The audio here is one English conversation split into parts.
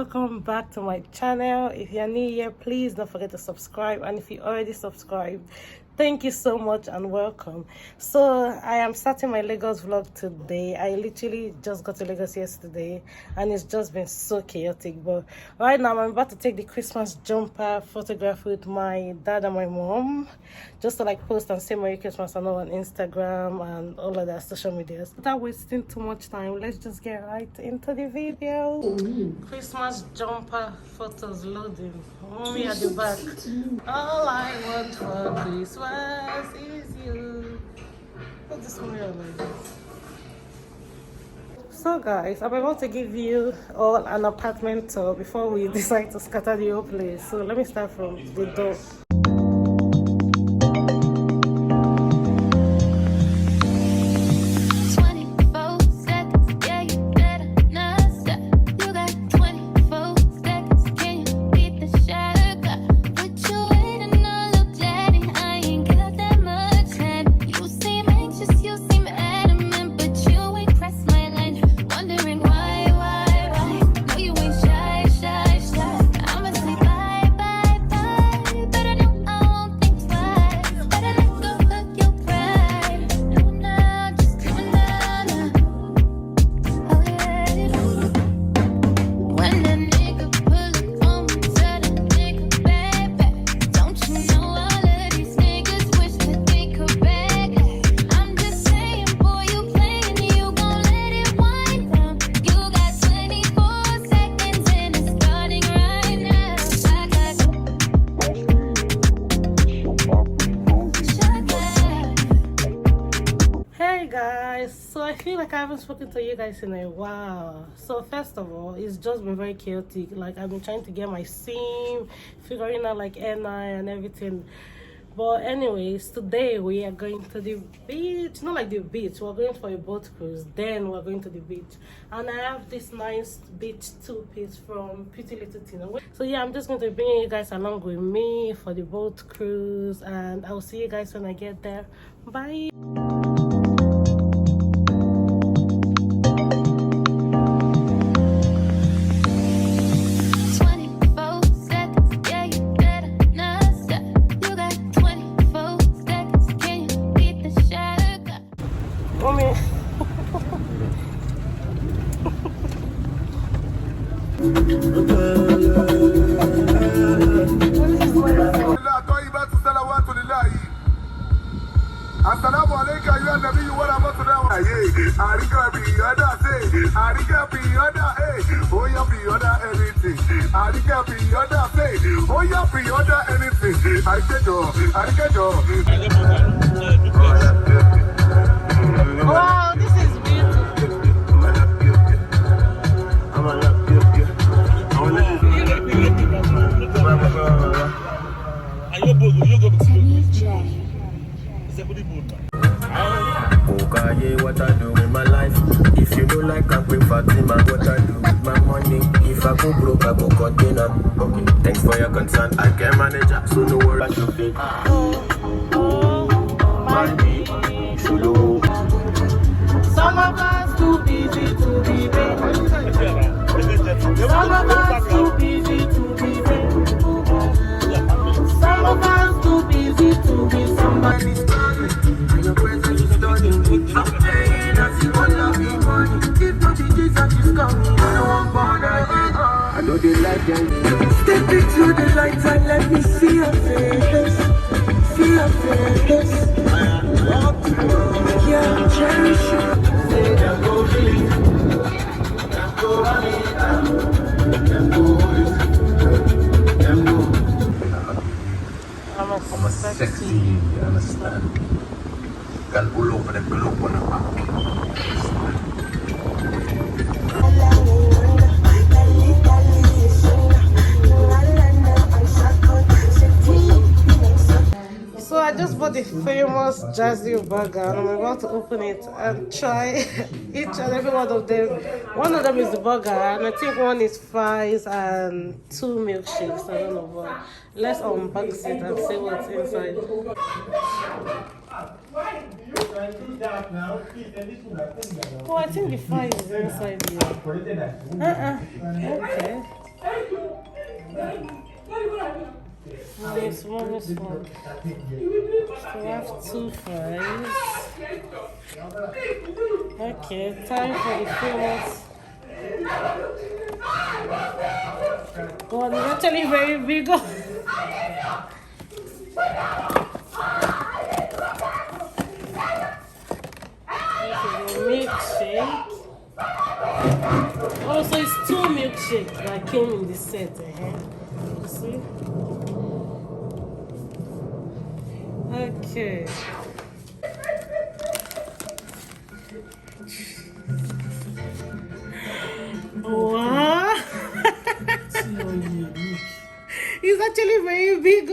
welcome back to my channel. If you're new here, please don't forget to subscribe, and if you already subscribed, thank you so much and welcome. So I am starting my Lagos vlog today. I literally just got to Lagos yesterday and it's just been so chaotic, but right now I'm about to take the Christmas jumper photograph with my dad and my mom, just to like post and say Merry Christmas and all on Instagram and all of that social medias. Without wasting too much time, let's just get right into the video. Christmas jumper photos loading. Mommy at the back. All I want for Christmas is you. What's this one like this? So guys, I'm about to give you all an apartment tour before we decide to scatter the whole place. So let me start from the door. So I feel like I haven't spoken to you guys in a while. So first of all, it's just been very chaotic. Like I've been trying to get my SIM, figuring out like NI and everything. But anyways, today we are going to the beach. Not like the beach, we're going for a boat cruise, then we're going to the beach. And I have this nice beach two-piece from Pretty Little Tina. So yeah, I'm just going to bring you guys along with me for the boat cruise, and I'll see you guys when I get there. Bye. Assalamu alaikum ya nabi wa rahmatullahi arika bi oda say arika bi oda oh ya bi oda anything arika bi oda say oh ya bi oda anything arikejo Wow, this is beautiful. Okay, what I do with my life. If you don't like, I pay Fatima. What I do with my money. If I go broke, I go container. Okay, thanks for your concern. I can manage it, so no worry about your fate. Money, solo. Some of us too busy to be big. Some of us too busy to be big. Some of us too busy to be somebody. Your presence is stunning. I'm playing as you all love me money. If not the Jesus is coming, I don't want bother. I know they like them. Step into the light and let me see your face. See your face. Yeah, cherish you. Say them go big. Them go running. Them go always. Them go. I'm a sexy, you understand? Kan ulo pada peluk pada pakai. So I just bought the famous Jazzy burger and I'm about to open it and try each and every one of them. One of them is the burger and I think one is fries and 2 milkshakes. I don't know, but let's unbox it and see what's inside. Oh, I think the fries is inside here. Okay. Nice one. So we have 2 fries. Okay, time for the famous. God, it's actually very big. Milkshake. Also, it's 2 milkshakes that came in the set. You see? Okay. Wow. It's actually very big.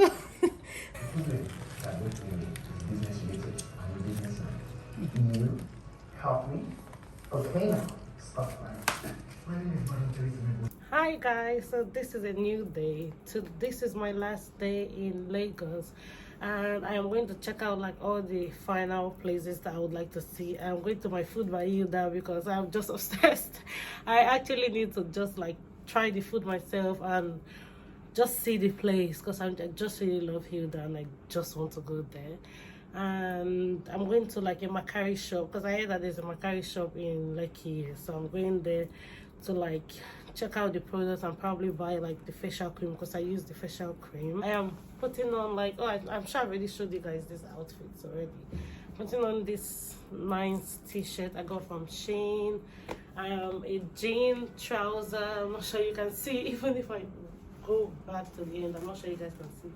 Help me? Okay now. Stop lying. Hi guys, so this is a new day. This is my last day in Lagos, and I am going to check out like all the final places that I would like to see. I'm going to Myfoodbyhilda because I'm just obsessed. I actually need to just like try the food myself and just see the place because I just really love Hilda and I just want to go there. And I'm going to like a Macari shop because I heard that there's a Macari shop in Lekki, so I'm going there to like check out the products and probably buy like the facial cream because I use the facial cream. I am putting on like, oh, I'm sure I already showed you guys this outfits already. Putting on this nice t-shirt I got from Shein, a jean trouser. I'm not sure you can see, even if I go back to the end, I'm not sure you guys can see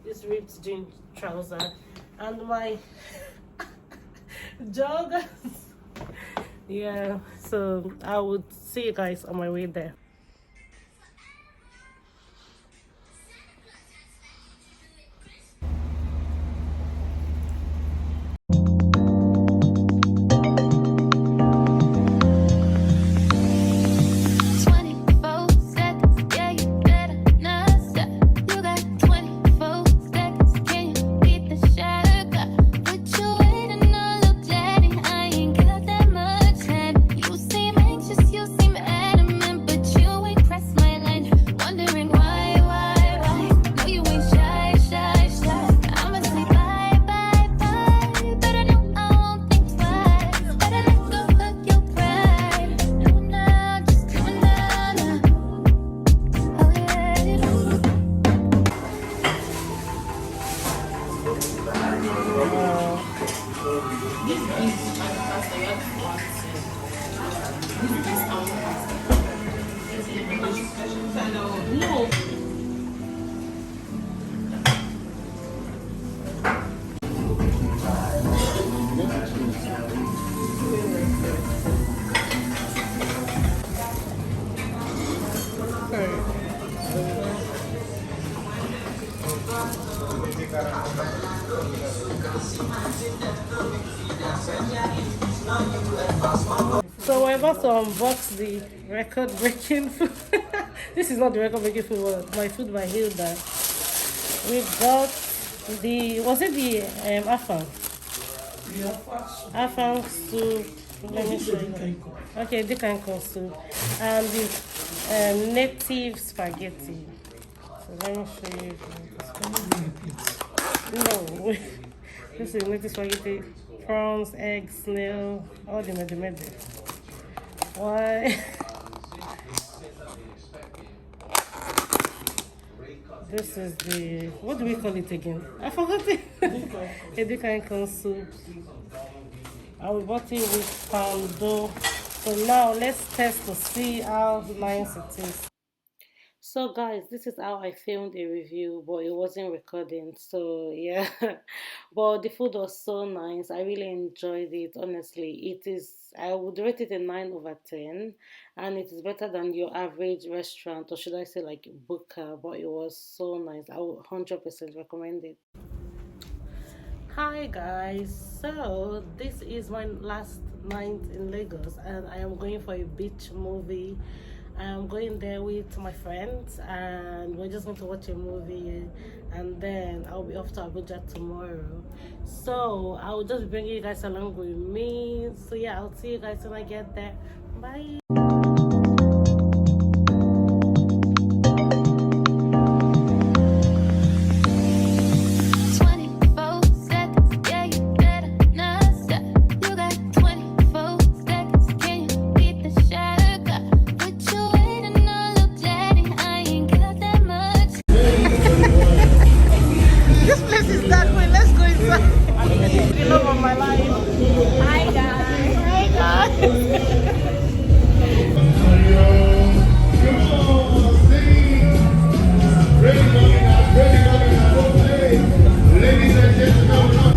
this ripped jean trouser and my joggers. Yeah, so I would see you guys on my way there. So we're about to unbox the record-breaking food. This is not the record-breaking food, but Myfoodbyhilda. We got the, was it the afang? Afang soup. Let me show you. Okay, the kanko soup. And the native spaghetti. So let me show you. No, this is native spaghetti. Prawns, eggs, snail, all the mede. Why? This is the, what do we call it again? I forgot it. Edikankon soup. I will bought it with poundo. So now let's test to see how nice it is. So guys, this is how I filmed a review, but it wasn't recording, so yeah. But the food was so nice. I really enjoyed it. Honestly, it is, I would rate it a 9/10, and it is better than your average restaurant, or should I say like Booker. But it was so nice. I would 100% recommend it. Hi guys, so this is my last night in Lagos and I am going for a beach movie. I'm going there with my friends and we're just going to watch a movie, and then I'll be off to Abuja tomorrow. So I'll just be bringing you guys along with me. So yeah, I'll see you guys when I get there. Bye. You love on my life. Hi guys. Hi guys. Ladies and gentlemen,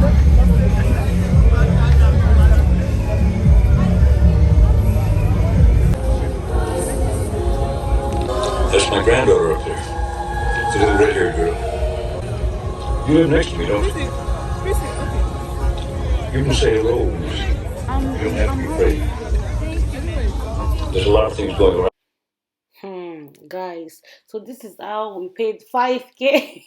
that's my granddaughter up there. It's a little red-haired girl. You live next to me, don't you? You can say hello. You don't have to be afraid. There's a lot of things going around. Guys, so this is how we paid 5k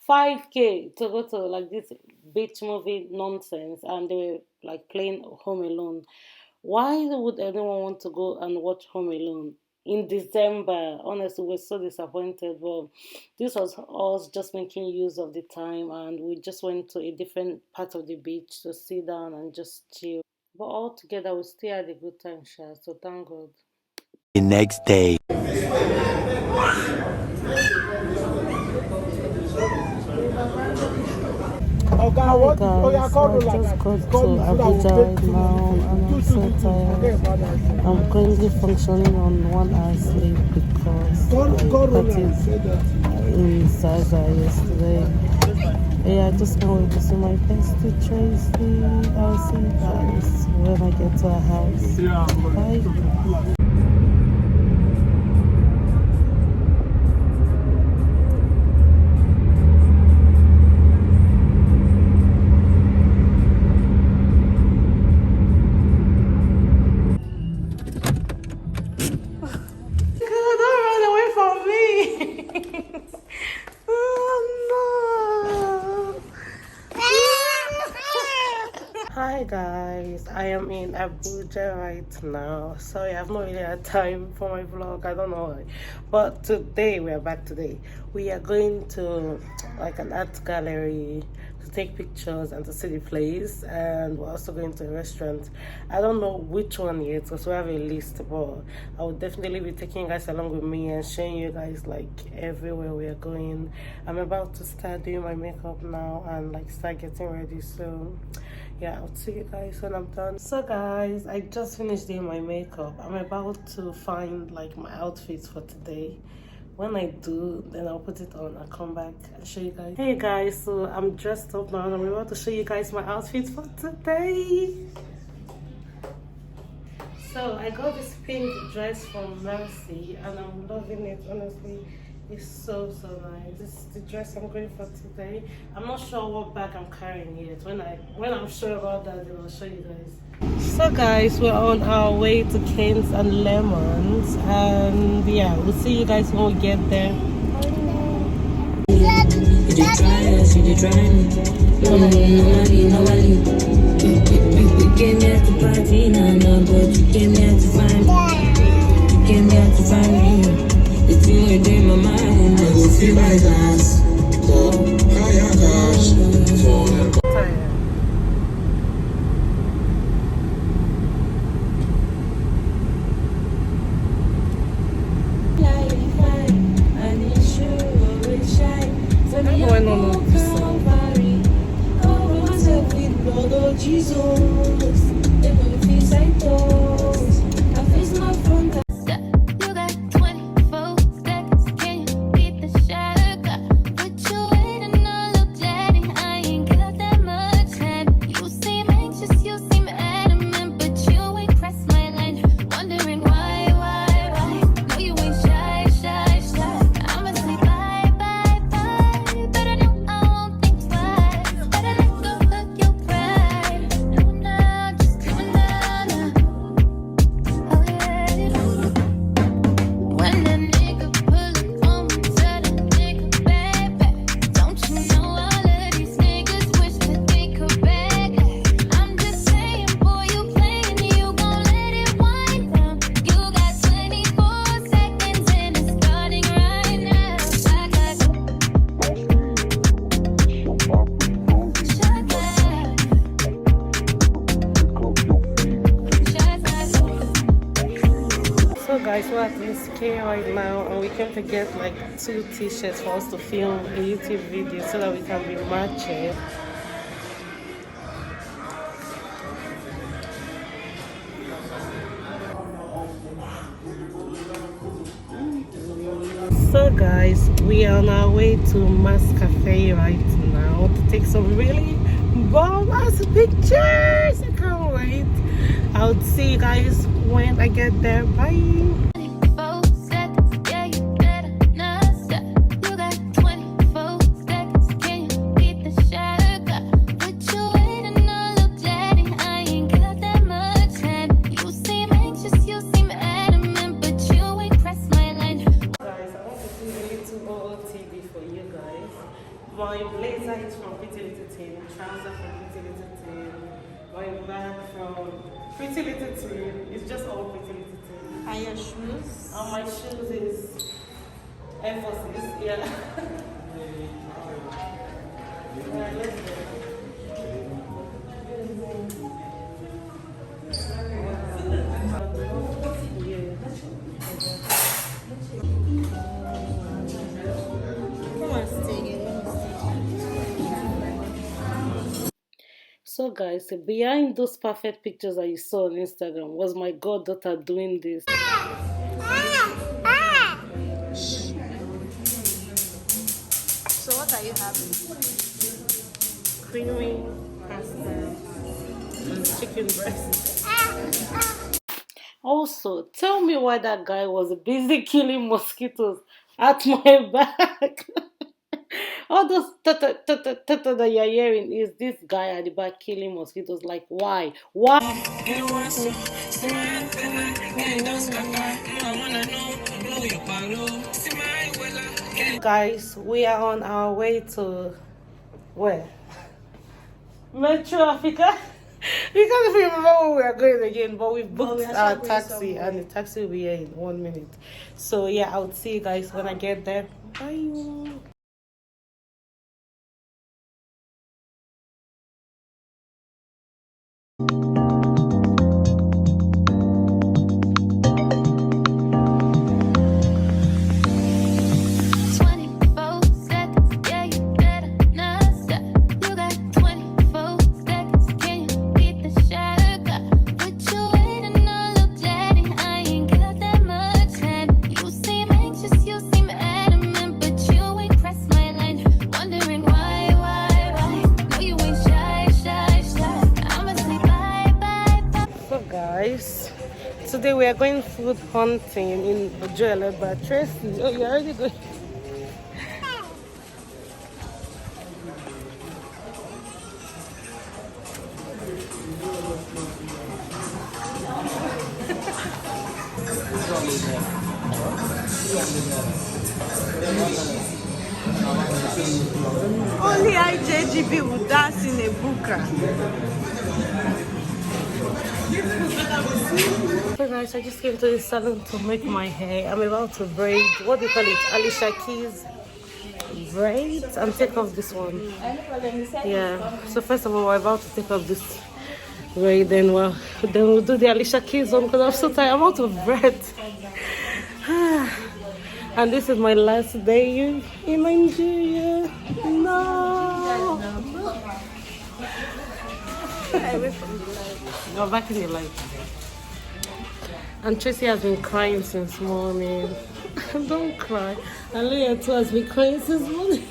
5k to go to like this beach movie nonsense, and they were like playing Home Alone. Why would anyone want to go and watch Home Alone in December? Honestly, we're so disappointed. Well, this was us just making use of the time, and we just went to a different part of the beach to sit down and just chill. But all together, we still had a good time, Sha. So thank God. The next day. Hi guys, I just got to Abuja right now and I'm so tired. I'm currently functioning on 1 hour sleep because I parted in Zaza yesterday. Yeah, I just can't wait to see my bestie Tracy. I'll see you guys when I get to her house. Bye. Don't run away from me. Oh no. Hi guys, I am in Abuja right now. Sorry, I've not really had time for my vlog. I don't know why. But today, we are back today. We are going to like an art gallery to take pictures and to see the place. And we're also going to a restaurant. I don't know which one yet because we have a list. But I will definitely be taking you guys along with me and showing you guys like everywhere we are going. I'm about to start doing my makeup now and like start getting ready. So yeah, I'll see you guys when I'm done. So guys, I just finished doing my makeup. I'm about to find like my outfits for today. When I do, then I'll put it on. I'll come back and show you guys. Hey guys, so I'm dressed up now and I'm about to show you guys my outfits for today. So I got this pink dress from Mercy and I'm loving it, honestly. It's so nice. This is the dress I'm going for today. I'm not sure what bag I'm carrying yet. When I'm sure about that, then I'll show you guys. So guys, we're on our way to Canes and Lemons, and yeah, we'll see you guys when we get there. You did try us, you did try me. Normally. You came here to party, no, but you came here to find me. You came here to find me. It's you within my mind. I will feel my glass. So, higher gosh. Jesus, never feels like those. I face my front. You got 24 seconds. Can you beat the shot? Put you waiting on little daddy. I ain't got that much time. You seem anxious, you seem adamant, but you ain't crossed my line. Wondering why? No, you ain't shy. I'ma say bye. But I know I won't think twice. Better let go of your pride. No, now, just come down. Oh yeah. When that nigga pull up on me, tell that nigga back. Don't you know all of these niggas wish that they could back? I'm just saying, boy, you playing, you gon' let it wind down. You got 24 seconds and it's starting right now. Shot glass. So guys, we're at this K right now and we came to get like 2 t-shirts for us to film a YouTube video so that we can be matching. guys, we are on our way to Mass Cafe right now to take some really bomb ass pictures. I can't wait. I'll see you guys when I get there. Bye. 24 seconds, yeah, you better not stop. You got 24 seconds, can you beat the shot? What you waiting on, look daddy? I ain't got that much time. You seem anxious, you seem adamant, but you ain't pressed my line. Guys, I want to do a little OOTD for you guys. My blazer is from Pretty Little Thing, trouser from Pretty Little Thing, my bag from Pretty Little Thing. It's just all Pretty Little Thing. And your shoes? My shoes is emphasis, yeah. Alright, let's go. Come on, stay here. Let me So guys, behind those perfect pictures that you saw on Instagram was my goddaughter doing this. So what are you having? Creamy pasta and chicken breast. Also, tell me why that guy was busy killing mosquitoes at my back. All those that you're hearing is this guy at the back killing mosquitoes. Like, why? Why? Guys, we are on our way to where? Metro Africa. We can't even remember where we are going again, but we've booked our taxi and the taxi will be here in 1 minute. So yeah, I'll see you guys when I get there. Bye. Today we are going food hunting in Abuja, but Tracy, oh, you're already going. Only IJGB would dance in a buka. So guys, I just came to the salon to make my hair. I'm about to braid, what do you call it, Alicia Keys braids, and take off this one. Yeah, so first of all, we're about to take off this braid, then we'll do the Alicia Keys one because I'm so tired. I'm out of breath. And this is my last day in Nigeria. No! You're back in your life. And Tracy has been crying since morning. Don't cry. And Leah too has been crying since morning.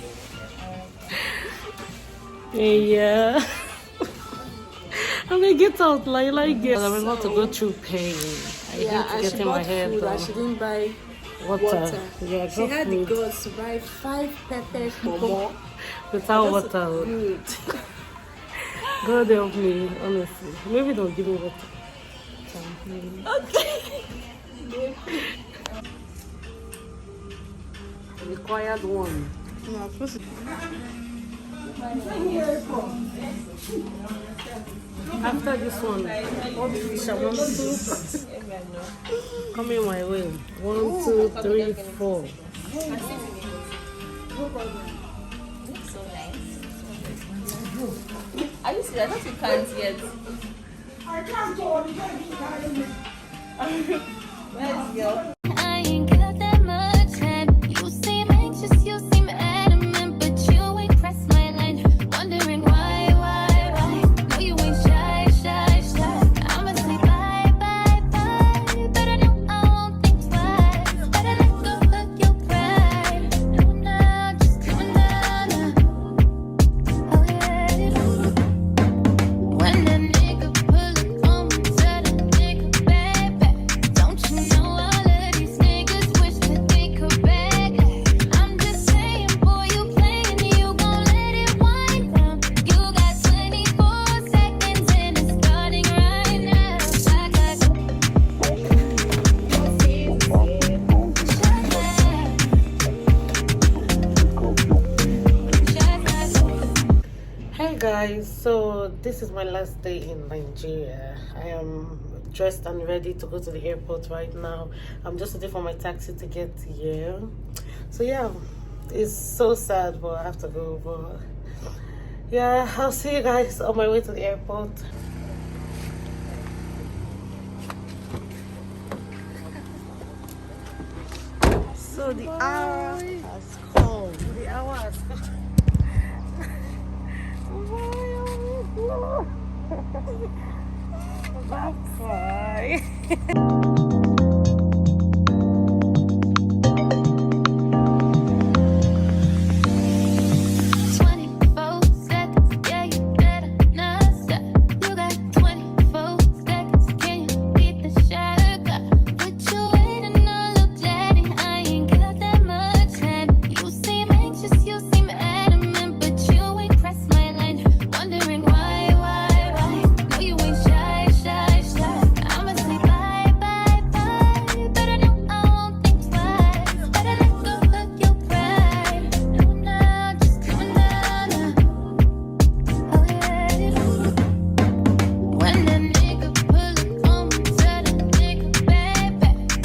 Yeah. I mean, get out, like this. I'm about to go through pain. I hate getting my hair done. She didn't buy water. Yeah, she had food. the guts to buy 5 peppers for more. Without water. God help me, honestly. Maybe don't give me water. Okay. Required one. No, I'm supposed to. After this one, what fish I want to coming my way. 1, 2, 3, 4. So nice. Are you serious? I thought you can't yet. I can't go. Where's your? I ain't got that much time. You seem anxious, you seem adamant, but you ain't pressed my line. Wondering why? No, you ain't shy. I'ma say bye. But I know I won't think twice. Better let go of your pride. Hey guys, so this is my last day in Nigeria. I am dressed and ready to go to the airport right now. I'm just waiting for my taxi to get here. So yeah, it's so sad, but I have to go. But yeah, I'll see you guys on my way to the airport. So the hour has come. The hour has Bye. 24 seconds, yeah, you better not stop. You got 24 seconds, can you beat the shot? Put you waiting on look daddy, I ain't got that much time. You seem anxious, you seem adamant, but you ain't pressed my line. Wondering why? No, you ain't shy. I'ma say bye, but I know I won't think twice. Better let go of your pride. No, now, just do it now. Oh, yeah. When that nigga pull up on me, tell that nigga back.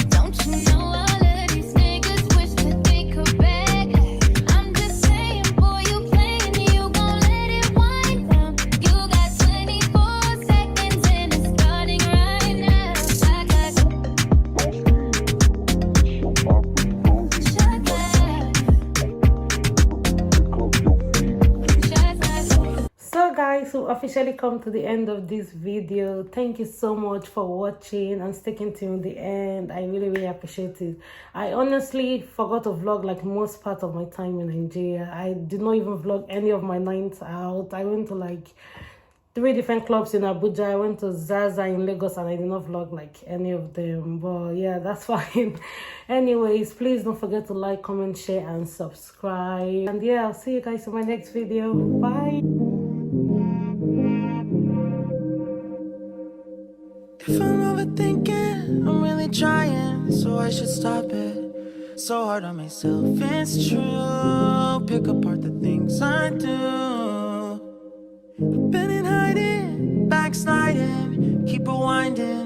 Don't you know all of these niggas wish that they could back? I'm just saying, boy, you playing, you gon' let it wind down. You got 24 seconds and it's starting right now. Shot glass. So guys, who officially come to the end of this video. Thank you so much for watching and sticking to the end. I really appreciate it. I honestly forgot to vlog like most part of my time in Nigeria. I did not even vlog any of my nights out. I went to like 3 different clubs in Abuja. I went to Jazzy in Lagos and I did not vlog like any of them. But yeah, that's fine. Anyways, please don't forget to like, comment, share, and subscribe. And yeah, I'll see you guys in my next video. Bye. If I'm overthinking, I'm really trying, so I should stop it. So hard on myself, it's true. Pick apart the things I do. Been in hiding, backsliding, keep rewinding.